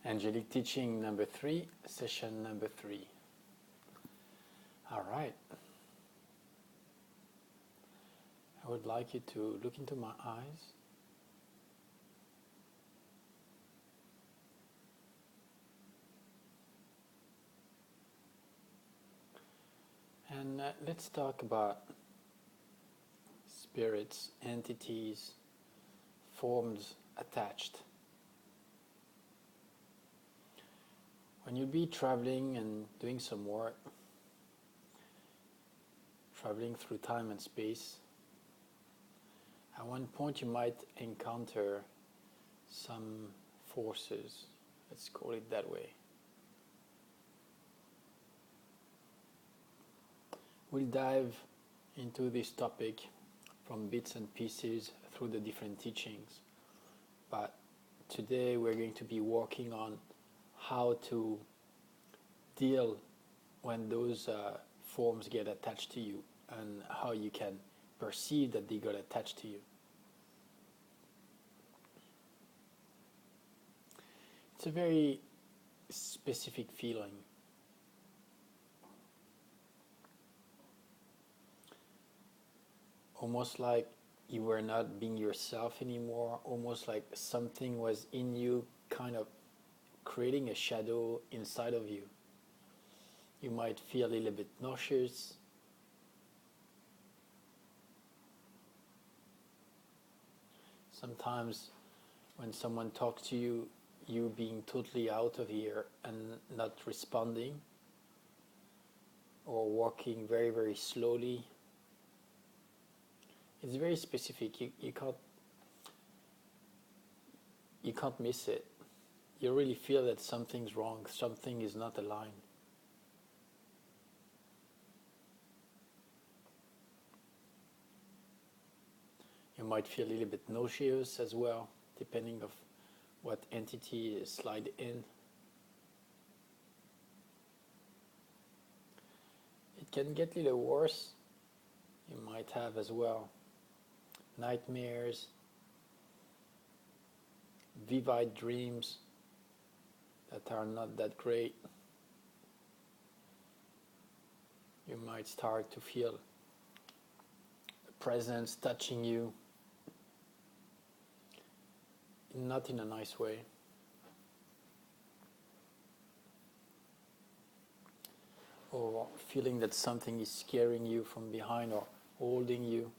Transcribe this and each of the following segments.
Angelic teaching number 3, session number 3. All right. I would like you to look into my eyes. And let's talk about spirits, entities, forms attached. When you'll be traveling and doing some work, traveling through time and space, at one point you might encounter some forces, let's call it that way. We'll dive into this topic from bits and pieces through the different teachings, but today we're going to be working on how to deal when those forms get attached to you and how you can perceive that they got attached to you. It's a very specific feeling. Almost like you were not being yourself anymore, almost like something was in you kind of creating a shadow inside of you. You might feel a little bit nauseous. Sometimes when someone talks to you, you being totally out of here and not responding, or walking very, very slowly. It's very specific. You can't miss it. You really feel that something's wrong, something is not aligned. You might feel a little bit nauseous as well, depending of what entity is slide in. It can get a little worse. You might have as well nightmares, vivid dreams that are not that great. You might start to feel a presence touching you, not in a nice way. Or feeling that something is scaring you from behind or holding you.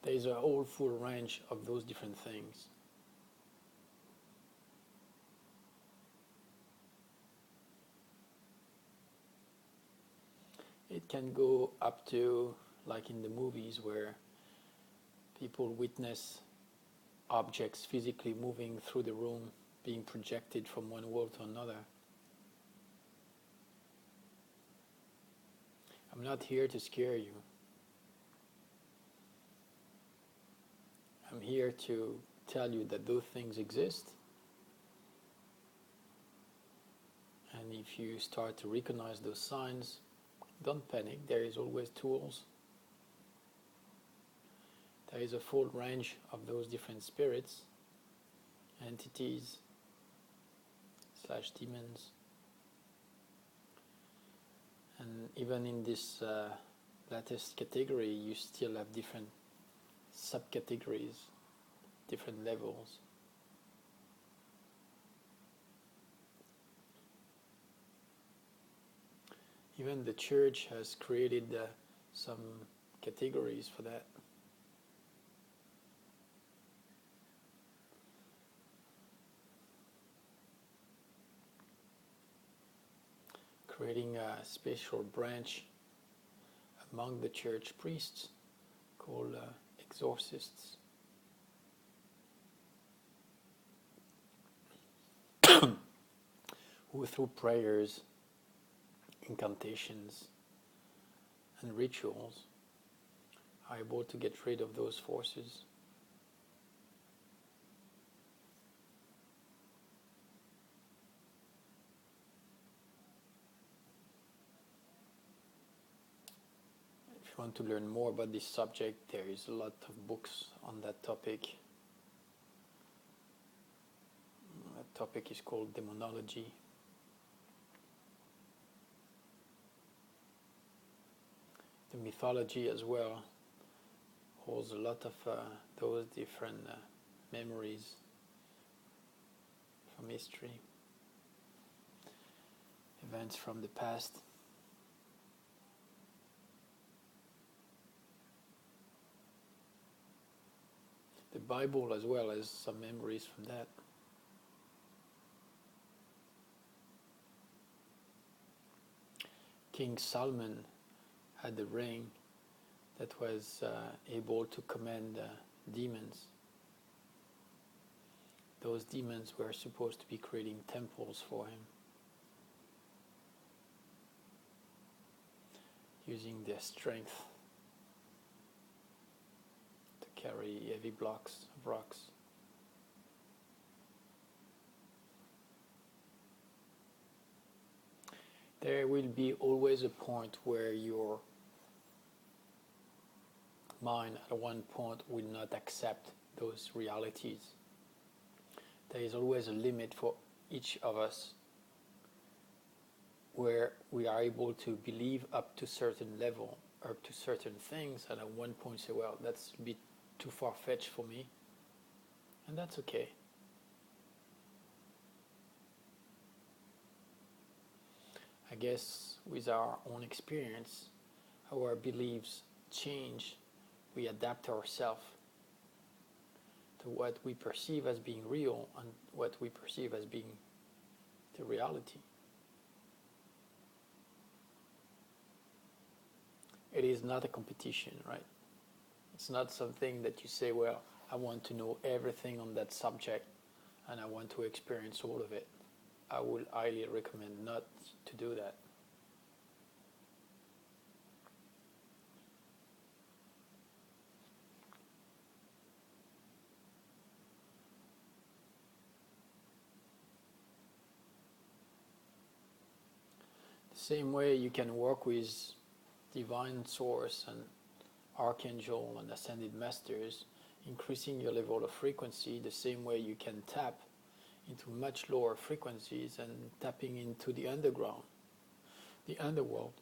There is a whole full range of those different things. It can go up to, like in the movies, where people witness objects physically moving through the room, being projected from one wall to another. I'm not here to scare you. I'm here to tell you that those things exist. And if you start to recognize those signs, don't panic. There is always tools. There is a full range of those different spirits, entities, / demons. And even in this latest category, you still have different subcategories, different levels. Even the church has created some categories for that. Creating a special branch among the church priests called exorcists. Who through prayers, incantations, and rituals are able to get rid of those forces. If you want to learn more about this subject, there is a lot of books on that topic. topic is called demonology. The mythology as well holds a lot of those different memories from history, events from the past. The Bible as well has some memories from that. King Solomon had a ring that was able to command demons. Those demons were supposed to be creating temples for him, using their strength to carry heavy blocks of rocks. There will be always a point where your mind at one point will not accept those realities. There is always a limit for each of us where we are able to believe up to certain level, up to certain things, and at one point say, well, that's a bit too far-fetched for me, and that's okay. I guess with our own experience, our beliefs change. We adapt ourselves to what we perceive as being real and what we perceive as being the reality. It is not a competition, right? It's not something that you say, well, I want to know everything on that subject and I want to experience all of it. I would highly recommend not to do that. The same way you can work with divine source and archangel and ascended masters, increasing your level of frequency, the same way you can tap into much lower frequencies and tapping into the underground, the underworld,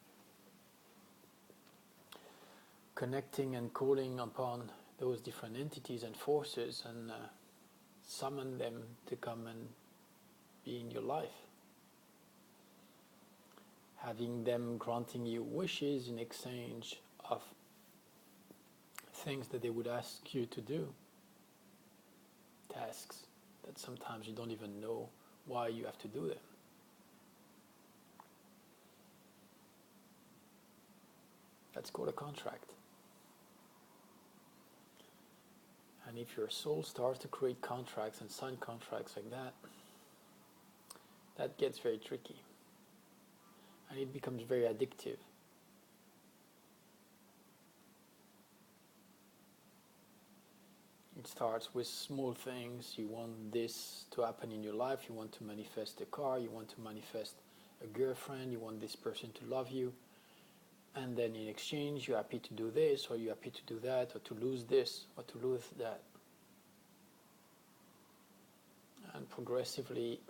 connecting and calling upon those different entities and forces and summon them to come and be in your life. Having them granting you wishes in exchange of things that they would ask you to do, tasks that sometimes you don't even know why you have to do them. That's called a contract. And if your soul starts to create contracts and sign contracts like that, that gets very tricky. And it becomes very addictive. It starts with small things. You want this to happen in your life. You want to manifest a car. You want to manifest a girlfriend. You want this person to love you. And then in exchange, you're happy to do this, or you're happy to do that, or to lose this, or to lose that. And progressively,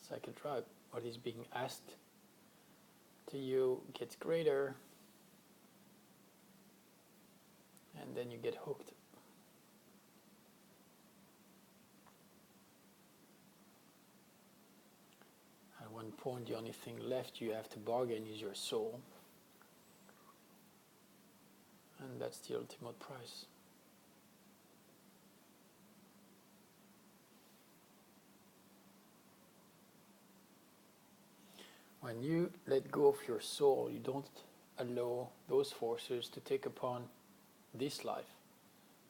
it's like a drug. What is being asked to you gets greater, and then you get hooked. At one point, the only thing left you have to bargain is your soul, and that's the ultimate price. When you let go of your soul, you don't allow those forces to take upon this life,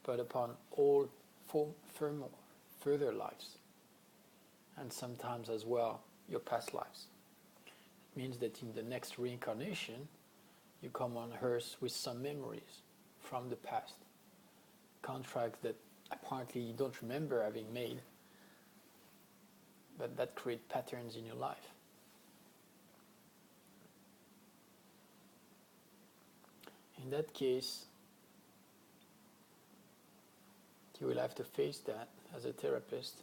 but upon all further lives, and sometimes as well your past lives. It means that in the next reincarnation, you come on earth with some memories from the past, contracts that apparently you don't remember having made, but that create patterns in your life. In that case, you will have to face that as a therapist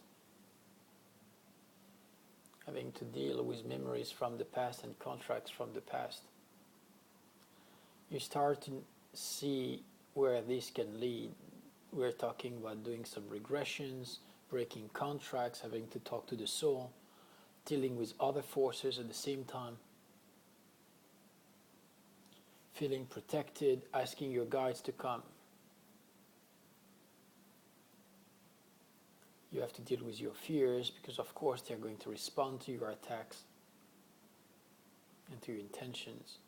having to deal with memories from the past and contracts from the past. You start to see where this can lead. We're talking about doing some regressions, breaking contracts, having to talk to the soul, dealing with other forces at the same time, feeling protected, asking your guides to come. You have to deal with your fears because, of course, they're going to respond to your attacks and to your intentions.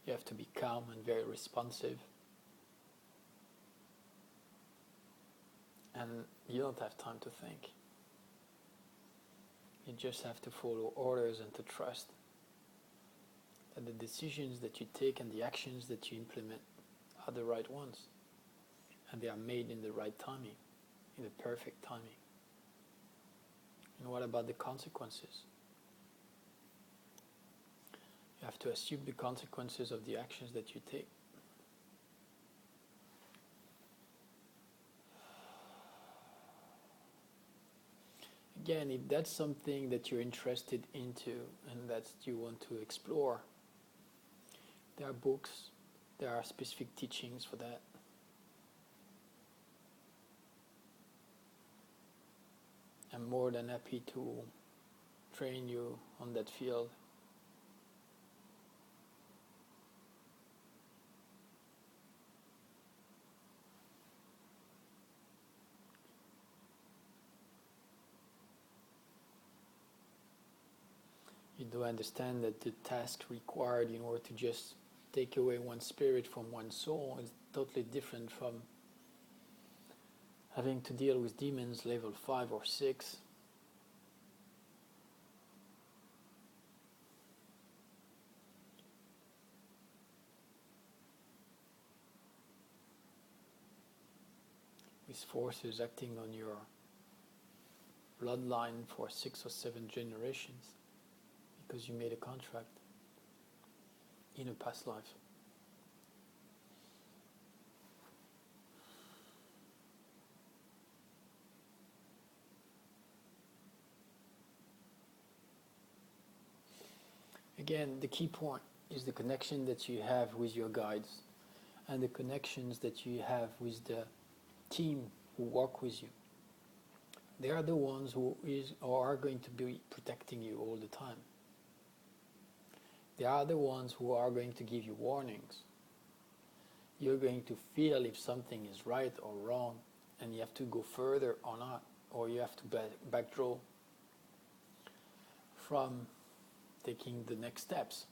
You have to be calm and very responsive. And you don't have time to think. You just have to follow orders and to trust that the decisions that you take and the actions that you implement are the right ones. And they are made in the right timing, in the perfect timing. And what about the consequences? You have to assume the consequences of the actions that you take. Again, if that's something that you're interested into and that you want to explore, there are books, there are specific teachings for that. I'm more than happy to train you on that field. You do understand that the task required in order to just take away one spirit from one soul is totally different from having to deal with demons level 5 or 6. With forces acting on your bloodline for 6 or 7 generations because you made a contract in a past life. Again, the key point is the connection that you have with your guides and the connections that you have with the team who work with you. They are the ones who are going to be protecting you all the time. They are the ones who are going to give you warnings. You're going to feel if something is right or wrong, and you have to go further or not, or you have to backdraw from taking the next steps.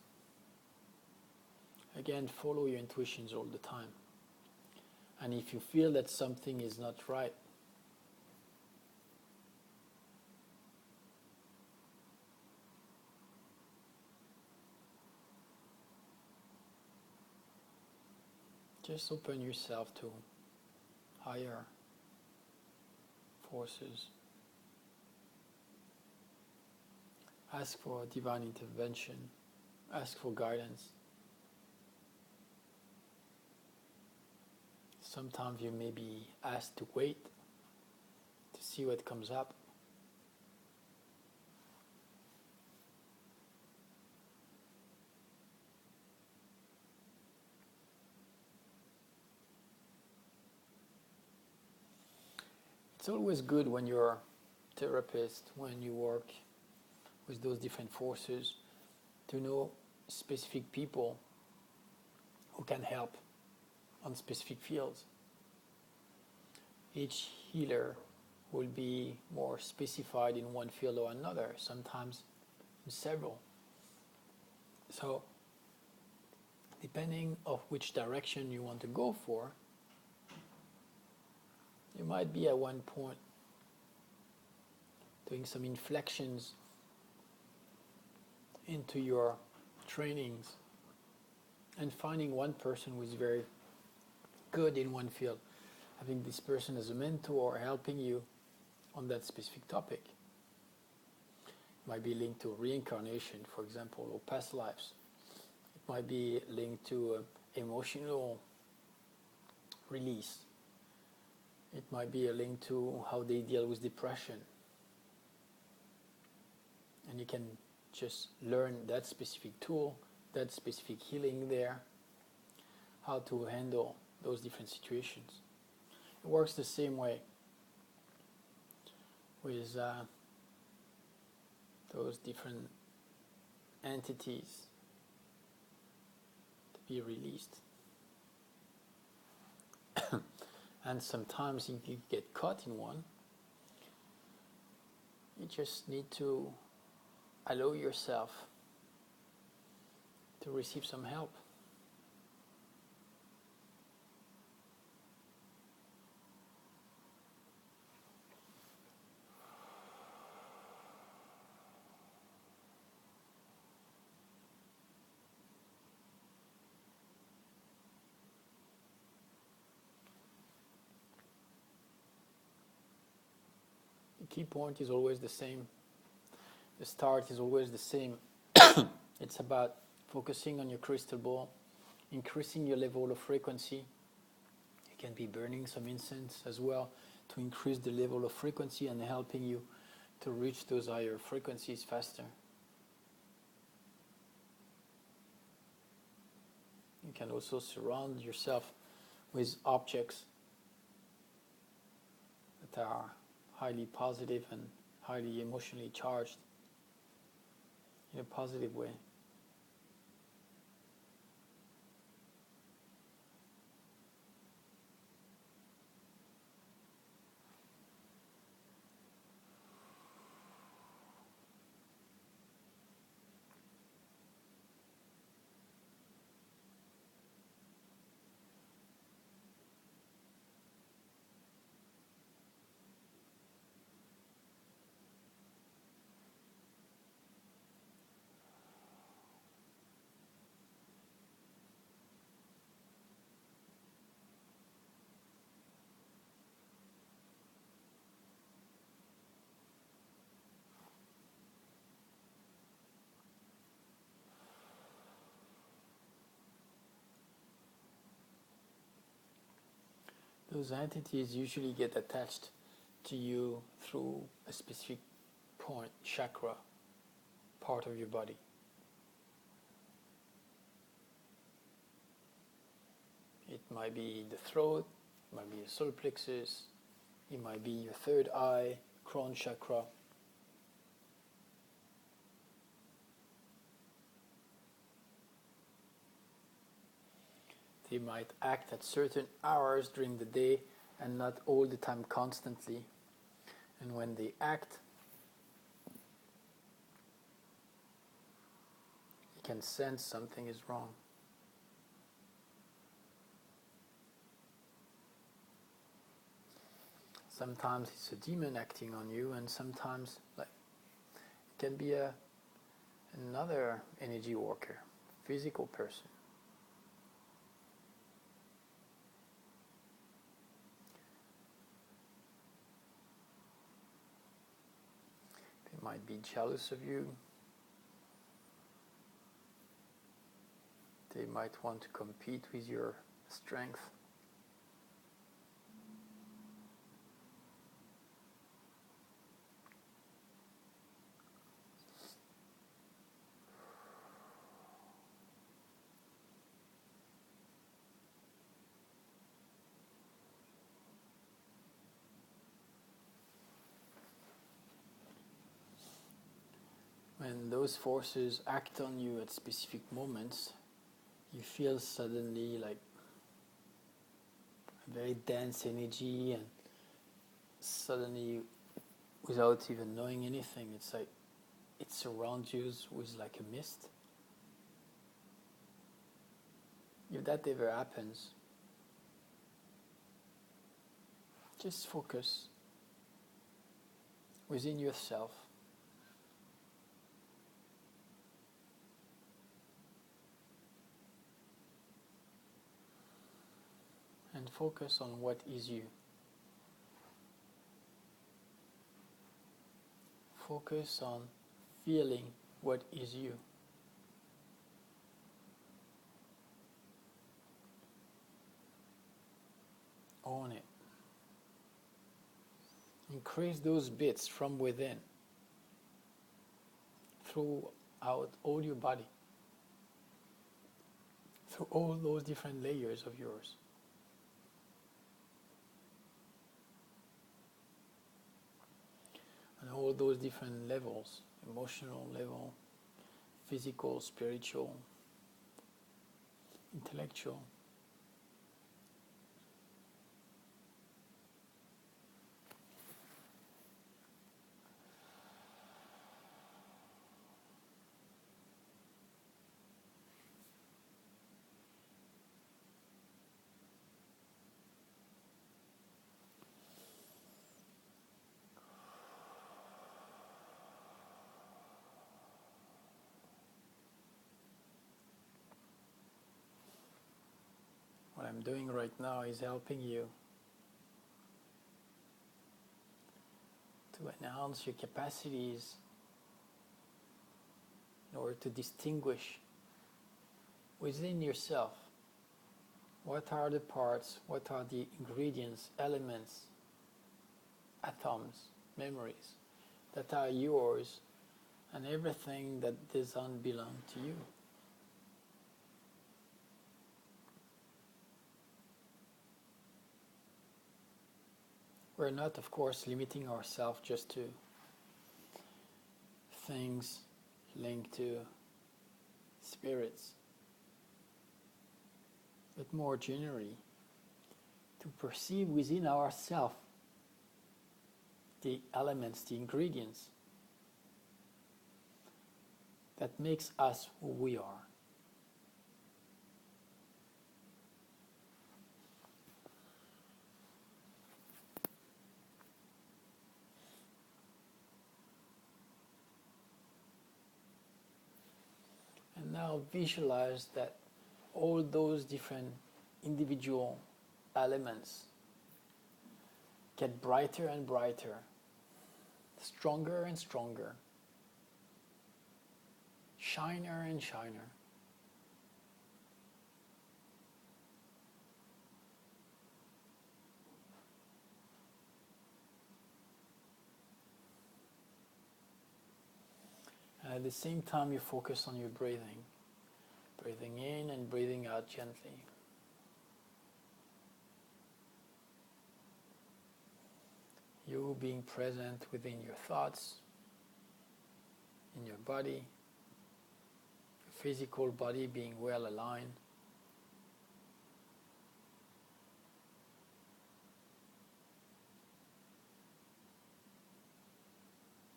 Again, follow your intuitions all the time. And if you feel that something is not right, just open yourself to higher forces. Ask for divine intervention. Ask for guidance. Sometimes you may be asked to wait to see what comes up. It's always good when you're a therapist, when you work with those different forces, to know specific people who can help on specific fields. Each healer will be more specified in one field or another, sometimes in several. So, depending on which direction you want to go for, you might be at one point doing some inflections into your trainings and finding one person who is very good in one field, having this person as a mentor helping you on that specific topic. It might be linked to reincarnation, for example, or past lives. It might be linked to emotional release. It might be a link to how they deal with depression. And you can just learn that specific tool, that specific healing there, how to handle those different situations. It works the same way with those different entities to be released. And sometimes if you get caught in one, you just need to allow yourself to receive some help. The key point is always the same. The start is always the same. It's about focusing on your crystal ball, increasing your level of frequency. You can be burning some incense as well to increase the level of frequency and helping you to reach those higher frequencies faster. You can also surround yourself with objects that are highly positive and highly emotionally charged in a positive way. Those entities usually get attached to you through a specific point, chakra, part of your body. It might be the throat, it might be your solar plexus, it might be your third eye, crown chakra. They might act at certain hours during the day and not all the time constantly. And when they act, you can sense something is wrong. Sometimes it's a demon acting on you, and sometimes it can be another energy worker, physical person. They might be jealous of you. They might want to compete with your strength. When those forces act on you at specific moments, you feel suddenly like a very dense energy, and suddenly, without even knowing anything, it's like it surrounds you with like a mist. If that ever happens, just focus within yourself. And focus on what is you. Focus on feeling what is you. Own it. Increase those bits from within, throughout all your body, through all those different layers of yours. And all those different levels, emotional level, physical, spiritual, intellectual. What I'm doing right now is helping you to enhance your capacities in order to distinguish within yourself what are the parts, what are the ingredients, elements, atoms, memories that are yours, and everything that doesn't belong to you. We're not, of course, limiting ourselves just to things linked to spirits, but more generally, to perceive within ourselves the elements, the ingredients that makes us who we are. And now visualize that all those different individual elements get brighter and brighter, stronger and stronger, shiner and shiner. And at the same time, you focus on your breathing. Breathing in and breathing out gently. You being present within your thoughts, in your body, your physical body being well aligned.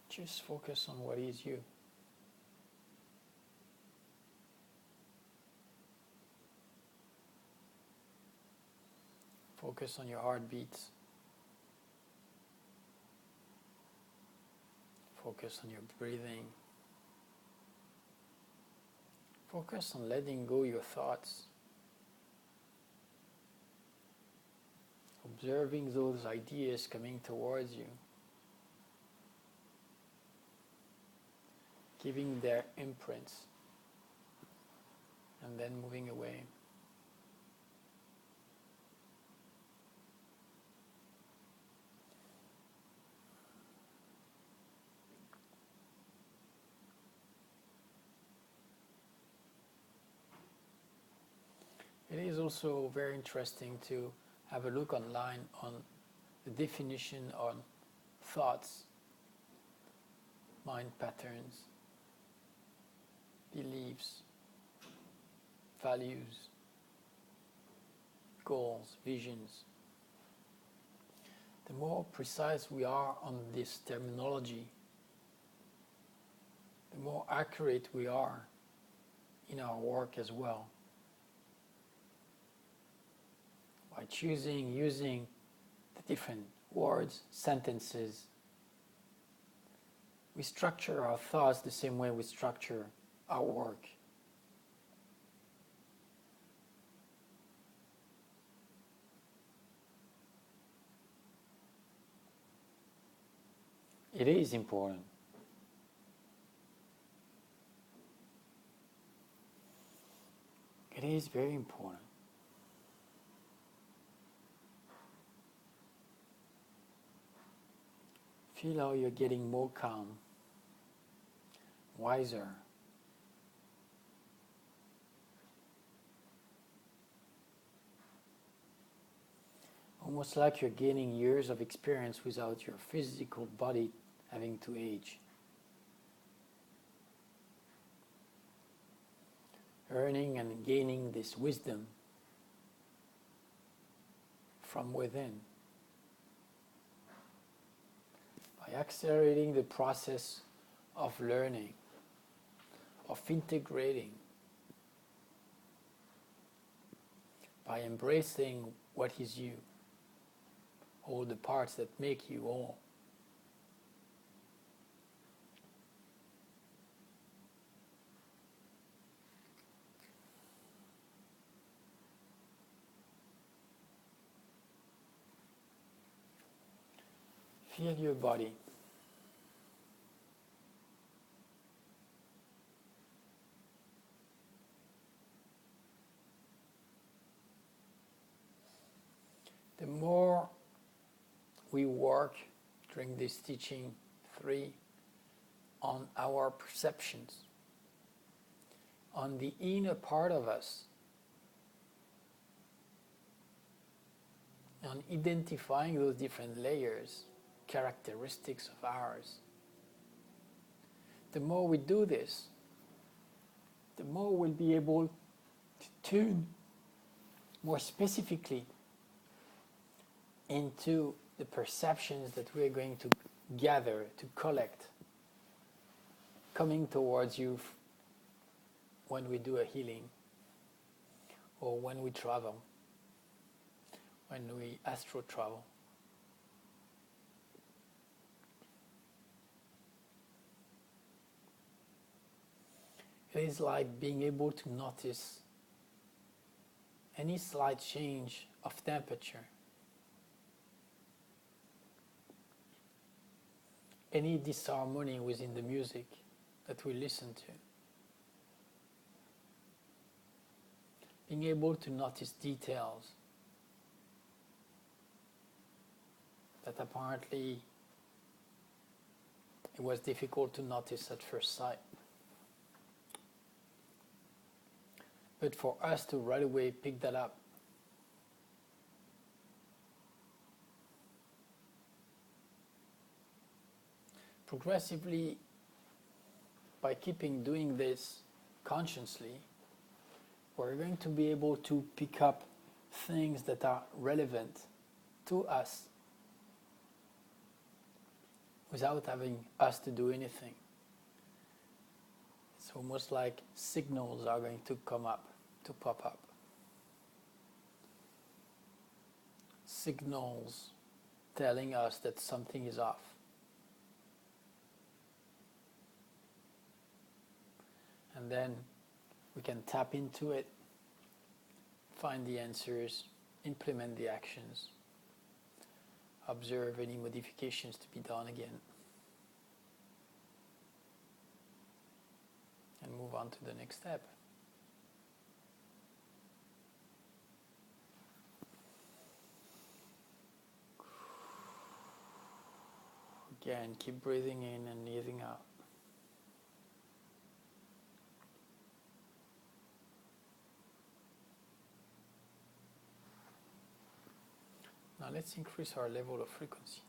Just focus on what is you. Focus on your heartbeats. Focus on your breathing. Focus on letting go your thoughts. Observing those ideas coming towards you. Giving their imprints. And then moving away. It is also very interesting to have a look online on the definition on thoughts, mind patterns, beliefs, values, goals, visions. The more precise we are on this terminology, the more accurate we are in our work as well. By using the different words, sentences, we structure our thoughts the same way we structure our work. It is important. It is very important. Feel how you're getting more calm, wiser. Almost like you're gaining years of experience without your physical body having to age. Earning and gaining this wisdom from within. By accelerating the process of learning, of integrating, by embracing what is you, all the parts that make you all. Feel your body. The more we work during this teaching 3 on our perceptions, on the inner part of us, on identifying those different layers, characteristics of ours. The more we do this, the more we'll be able to tune more specifically into the perceptions that we're going to gather, to collect, coming towards you when we do a healing, or when we travel, when we astral travel. It is like being able to notice any slight change of temperature, any disharmony within the music that we listen to. Being able to notice details that apparently it was difficult to notice at first sight. But for us to right away pick that up, progressively, by keeping doing this consciously, we're going to be able to pick up things that are relevant to us without having us to do anything. It's almost like signals are going to come up, to pop up. Signals telling us that something is off. And then we can tap into it, find the answers, implement the actions, observe any modifications to be done again, and move on to the next step. Again, keep breathing in and breathing out. Now let's increase our level of frequency.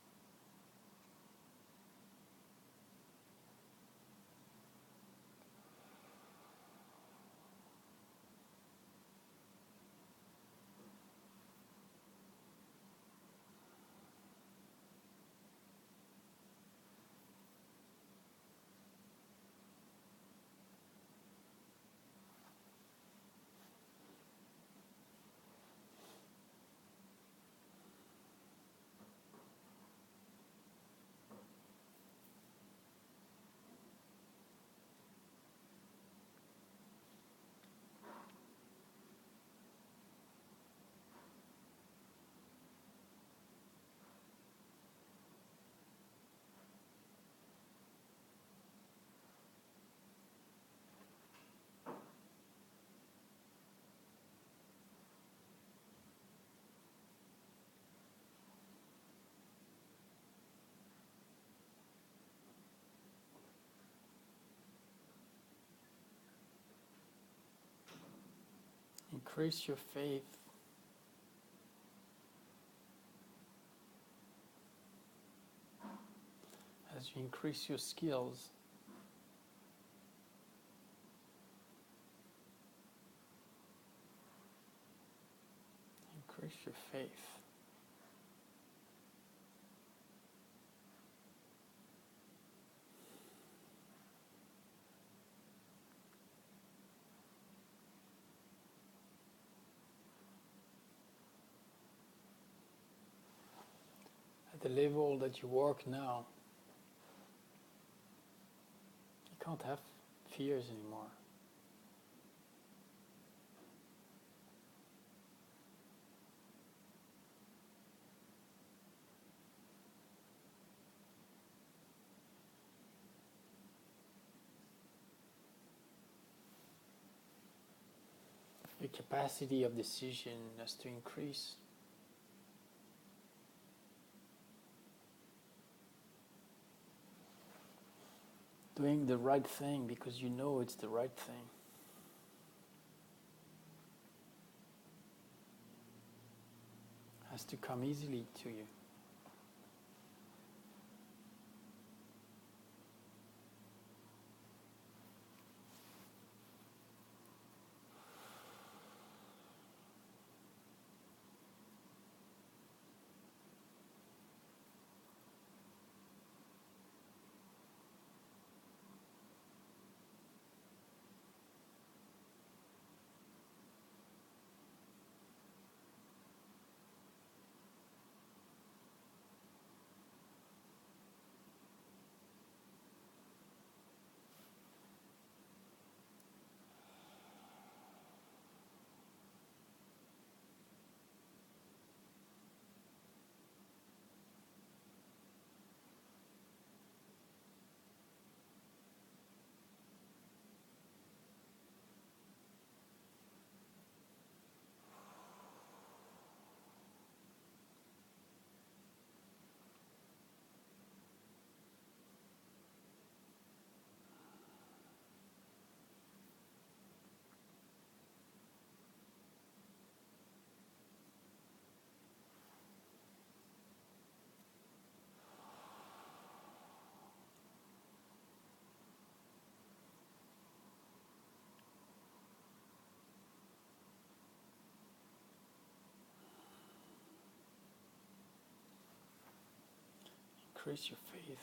Increase your faith. As you increase your skills, increase your faith. At the level that you work now, you can't have fears anymore. Your capacity of decision has to increase. Doing the right thing because you know it's the right thing. Has to come easily to you. Increase your faith.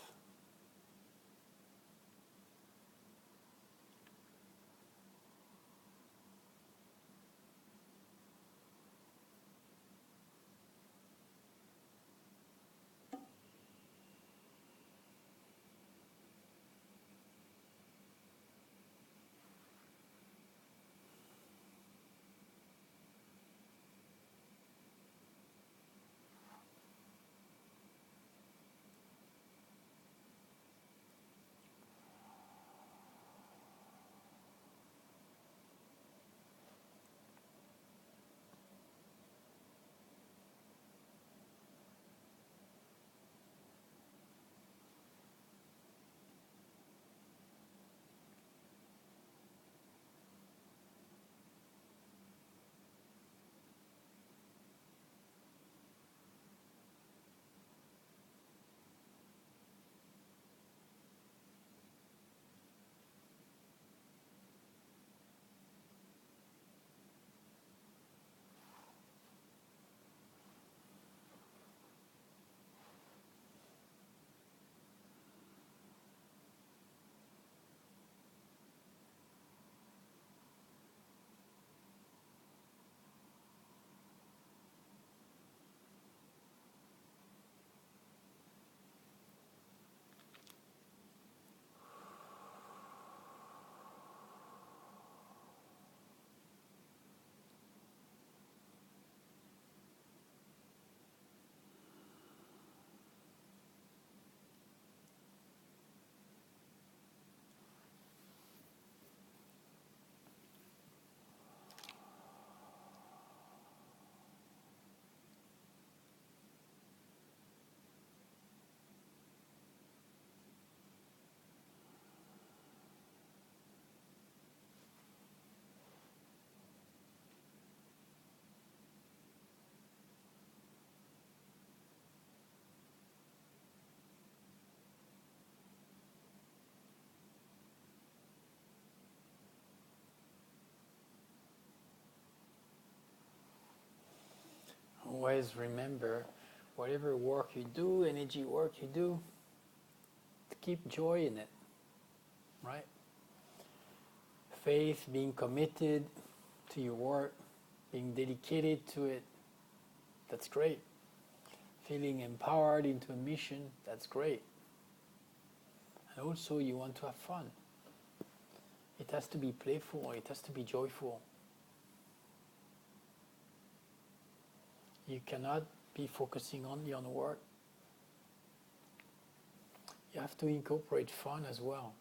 always remember, whatever work you do, energy work you do, to keep joy in it, right? Faith, being committed to your work, being dedicated to it, that's great. Feeling empowered into a mission, that's great. And also you want to have fun. It has to be playful, it has to be joyful. You cannot be focusing only on work. You have to incorporate fun as well.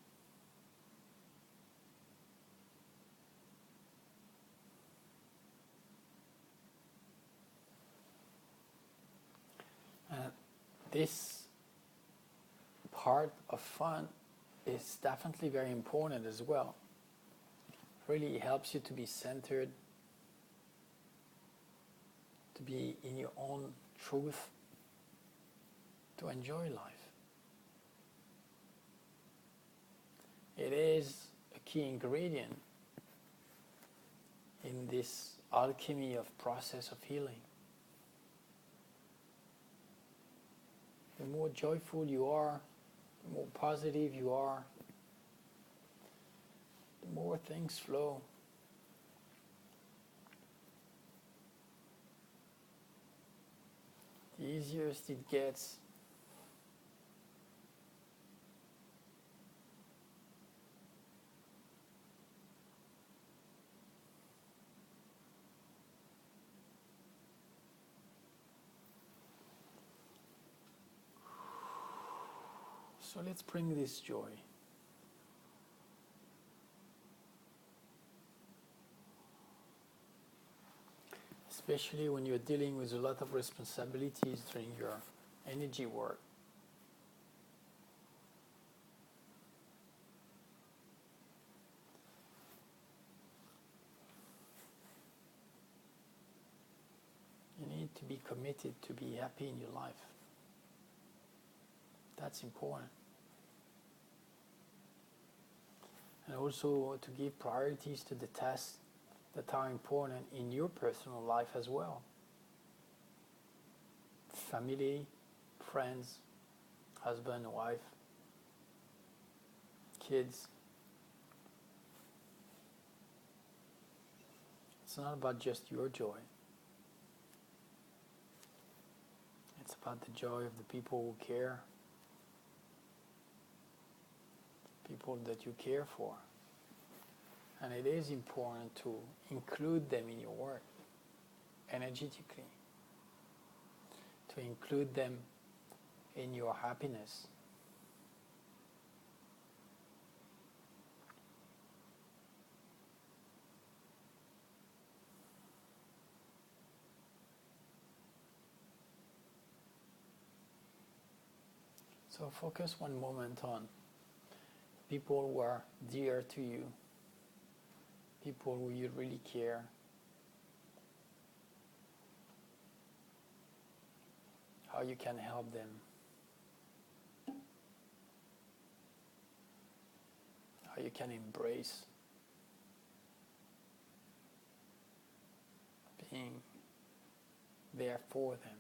This part of fun is definitely very important as well. Really helps you to be centered, to be in your own truth, to enjoy life. It is a key ingredient in this alchemy of process of healing. The more joyful you are, the more positive you are, the more things flow. The easier it gets. So let's bring this joy. Especially when you're dealing with a lot of responsibilities during your energy work. You need to be committed to be happy in your life. That's important. And also to give priorities to the tasks that are important in your personal life as well. Family, friends, husband, wife, kids. It's not about just your joy. It's about the joy of the people who care, people that you care for. And it is important to include them in your work, energetically, to include them in your happiness. So focus one moment on people who are dear to you, people who you really care. How you can help them. How you can embrace being there for them.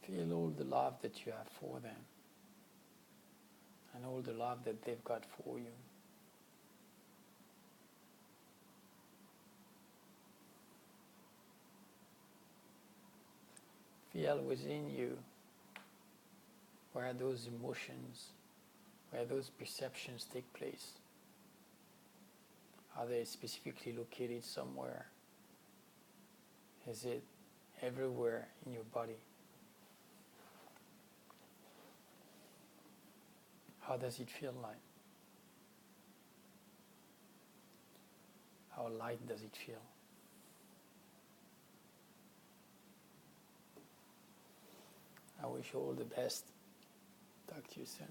Feel all the love that you have for them and all the love that they've got for you. Feel within you where those emotions, where those perceptions take place. Are they specifically located somewhere? Is it everywhere in your body? How does it feel like? How light does it feel? I wish you all the best. Talk to you soon.